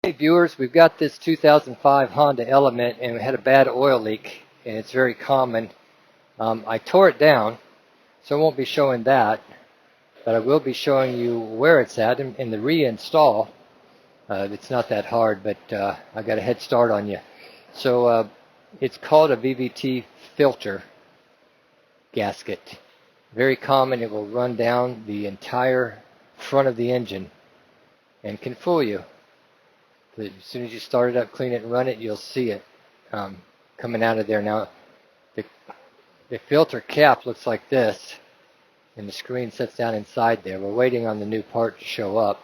Hey viewers, we've got this 2005 Honda Element and we had a bad oil leak, and it's very common. I tore it down, so I won't be showing that, but I will be showing you where it's at in the reinstall. It's not that hard, but I got a head start on you. So it's called a VVT filter gasket. Very common. It will run down the entire front of the engine and can fool you. As soon as you start it up, clean it, and run it, you'll see it coming out of there. Now, the filter cap looks like this, and the screen sits down inside there. We're waiting on the new part to show up.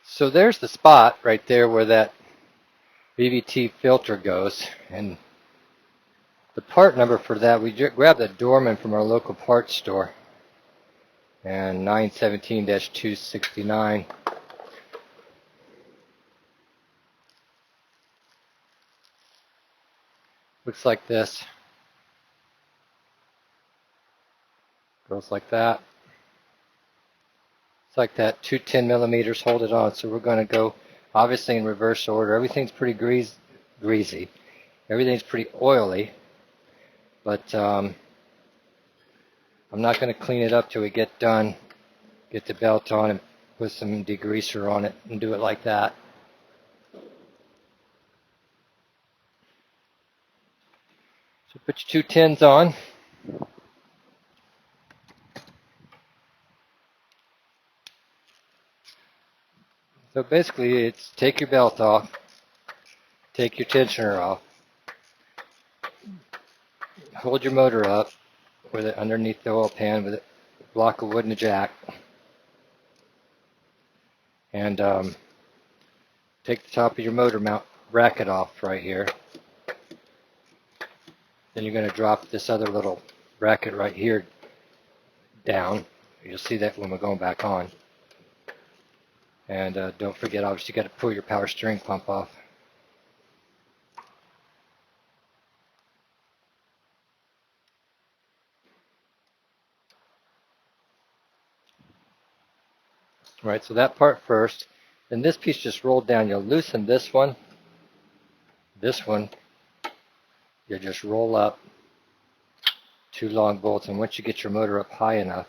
So there's the spot right there where that VVT filter goes, and the part number for that, we grabbed a Dorman from our local parts store, and 917-269. Looks like this. Goes like that. It's like that. 210 millimeters hold it on. So we're going to go obviously in reverse order. Everything's pretty greasy. Everything's pretty oily. But I'm not going to clean it up till we get done. Get the belt on and put some degreaser on it and do it like that. So put your 210s on. So basically it's take your belt off, take your tensioner off, hold your motor up with it underneath the oil pan with a block of wood and a jack, and take the top of your motor mount bracket off right here. Then you're going to drop this other little bracket right here down. You'll see that when we're going back on. And don't forget, obviously, you got to pull your power steering pump off. All right, so that part first. Then this piece just rolled down. You'll loosen this one. This one, you just roll up 2 long bolts, and once you get your motor up high enough,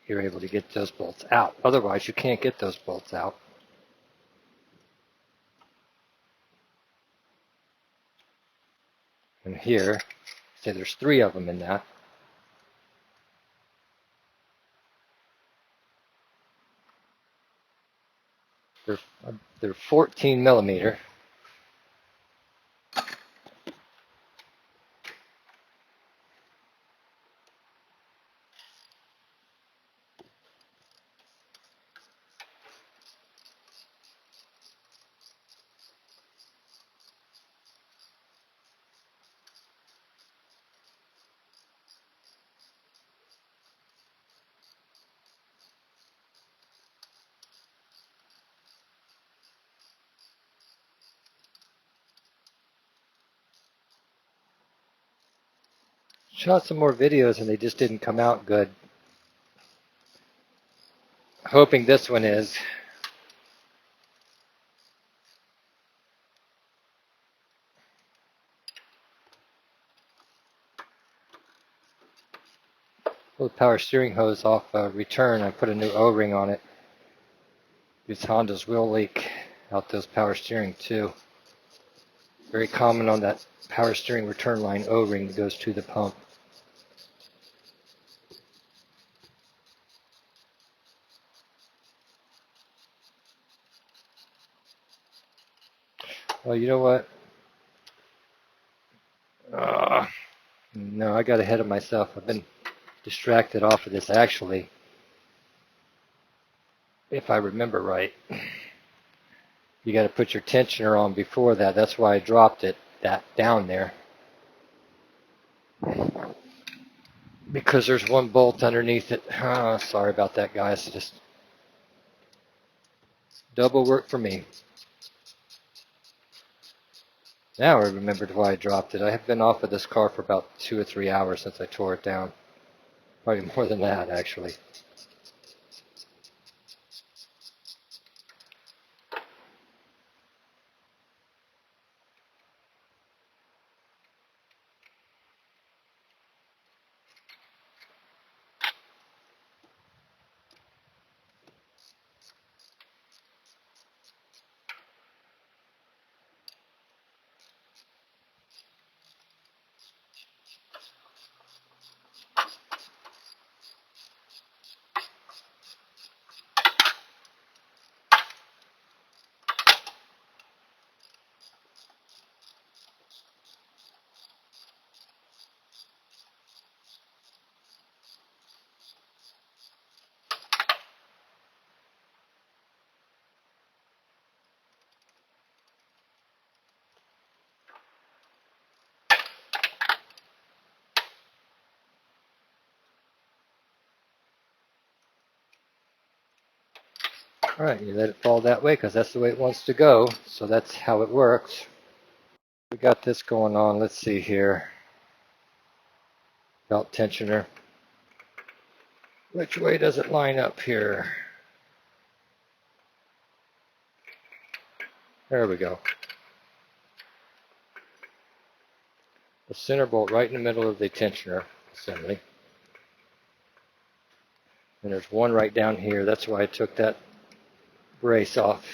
you're able to get those bolts out. Otherwise, you can't get those bolts out. And here, say there's 3 of them in that. They're 14 millimeter. Shot some more videos and they just didn't come out good. Hoping this one is. Pull the power steering hose off return. I put a new O-ring on it. These Hondas will leak out those power steering too. Very common on that power steering return line O-ring that goes to the pump. Well, you know what? No, I got ahead of myself. I've been distracted off of this actually. If I remember right, you got to put your tensioner on before that. That's why I dropped that down there. Because there's one bolt underneath it. Oh, sorry about that, guys. Just double work for me. Now I remembered why I dropped it. I have been off of this car for about 2 or 3 hours since I tore it down. Probably more than that, actually. All right, you let it fall that way because that's the way it wants to go. So that's how it works. We got this going on. Let's see here. Belt tensioner. Which way does it line up here? There we go. The center bolt right in the middle of the tensioner assembly. And there's one right down here. That's why I took that brace off.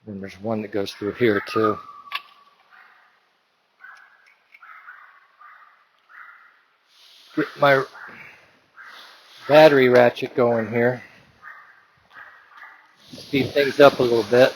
And there's one that goes through here too. Get my battery ratchet going here. Speed things up a little bit.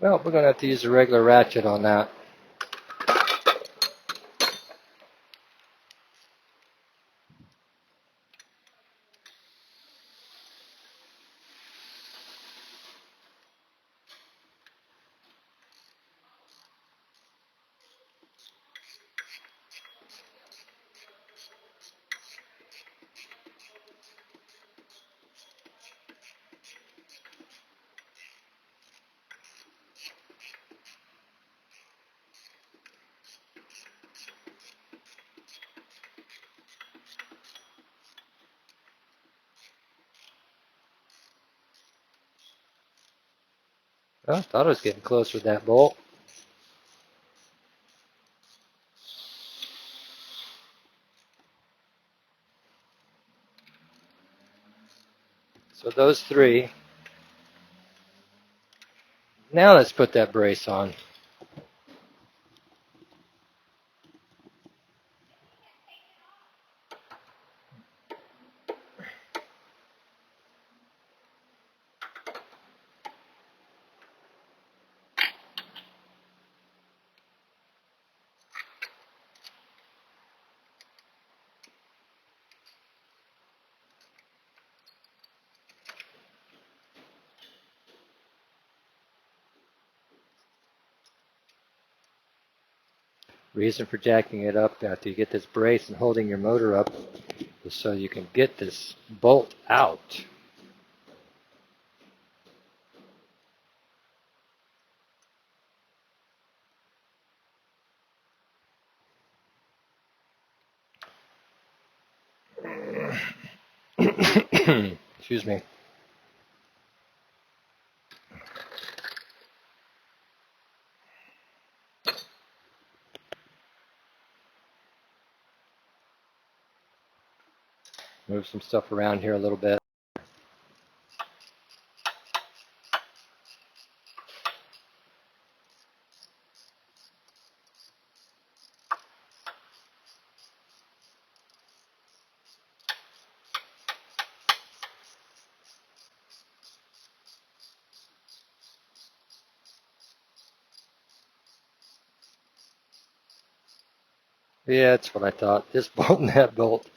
Well, we're going to have to use a regular ratchet on that. Well, I thought I was getting close with that bolt. So those three. Now let's put that brace on. Reason for jacking it up after you get this brace and holding your motor up is so you can get this bolt out. Excuse me. Move some stuff around here a little bit. Yeah, that's what I thought. This bolt and that bolt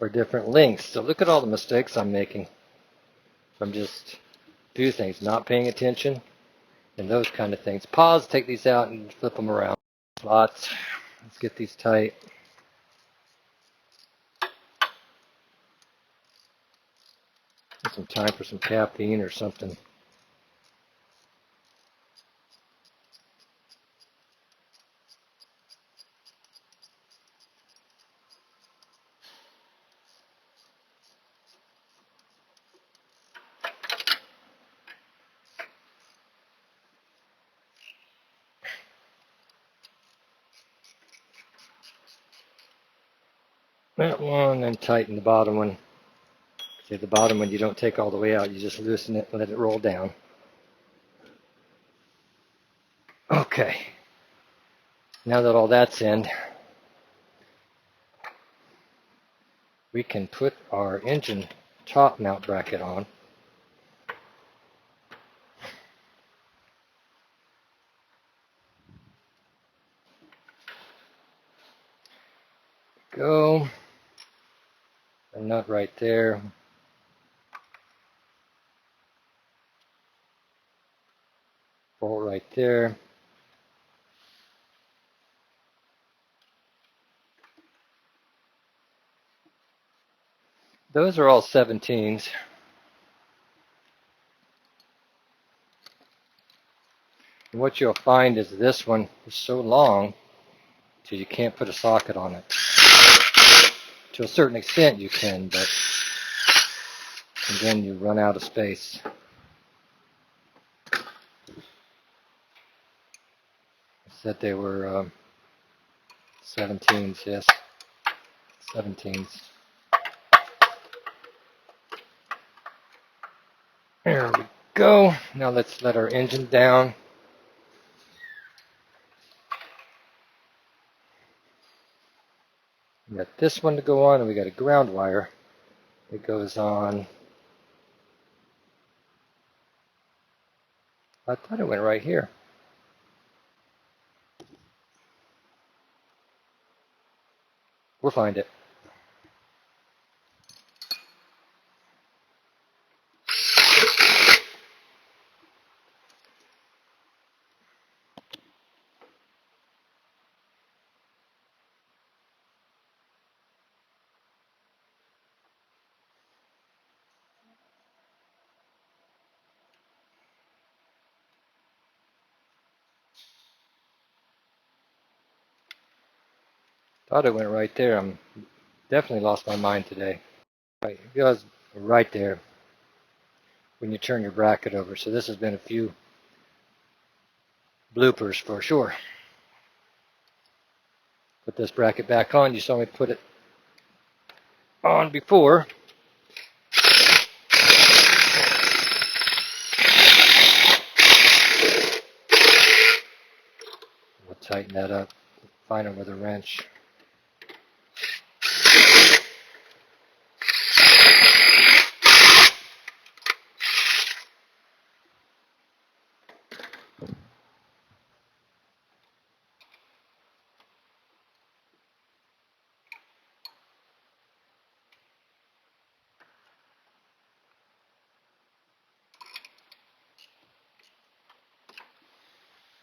are different lengths. So look at all the mistakes I'm making from just few things, not paying attention, and those kind of things. Pause, take these out, and flip them around. Slots. Let's get these tight. Get some time for some caffeine or something. That one, and tighten the bottom one. See, the bottom one you don't take all the way out, you just loosen it and let it roll down. Okay, now that all that's in, we can put our engine top mount bracket on. Go. A nut right there. Bolt right there. Those are all 17s. And what you'll find is this one is so long so you can't put a socket on it. To a certain extent you can, but and then you run out of space. I said they were 17s, yes, 17s. There we go. Now let's let our engine down. We got this one to go on, and we got a ground wire that goes on. I thought it went right here. We'll find it. Thought it went right there. I'm definitely lost my mind today. Right, it goes right there when you turn your bracket over. So this has been a few bloopers for sure. Put this bracket back on. You saw me put it on before. We'll tighten that up. Find it with a wrench.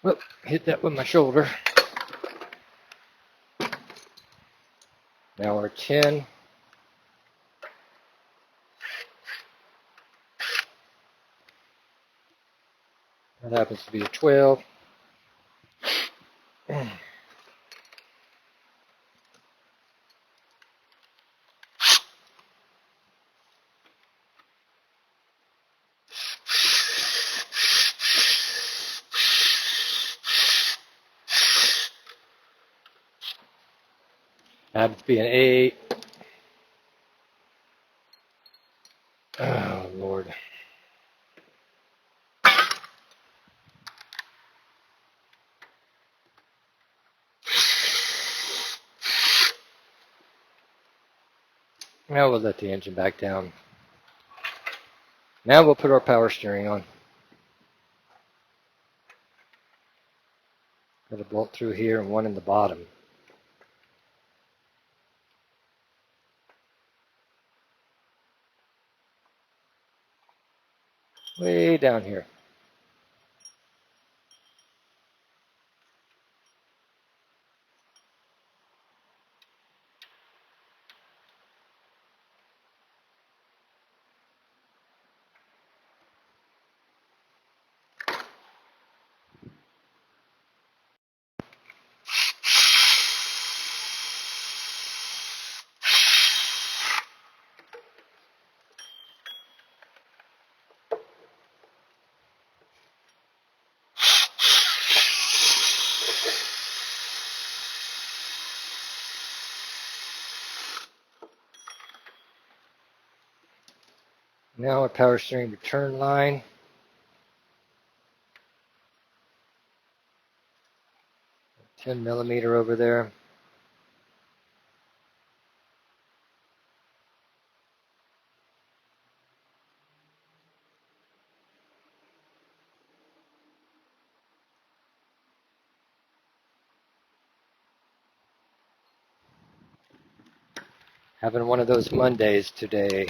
Whoop, hit that with my shoulder. Now our 10. That happens to be a 12. Happens to be an 8. Oh, Lord. Now we'll let the engine back down. Now we'll put our power steering on. Got a bolt through here and one in the bottom. way down here. Now our power steering return line. $10mm over there. Having one of those Mondays today.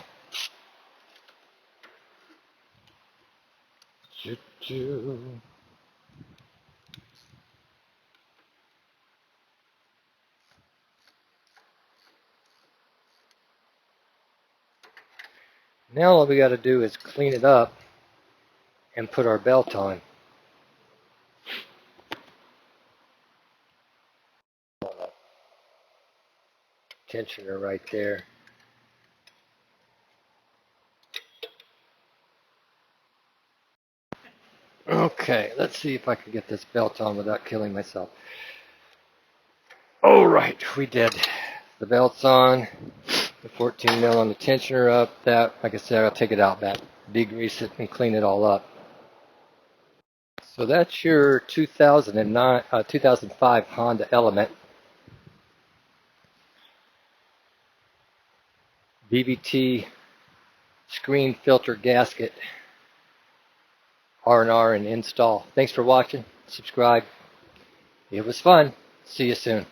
Now all we got to do is clean it up and put our belt on. Tensioner right there. Okay, let's see if I can get this belt on without killing myself. All right, we did. The belt's on. The 14mm on the tensioner up. That, like I said, I'll take it out back, degrease it, and clean it all up. So that's your 2005 Honda Element. BBT screen filter gasket R&R and install. Thanks for watching. Subscribe. It was fun. See you soon.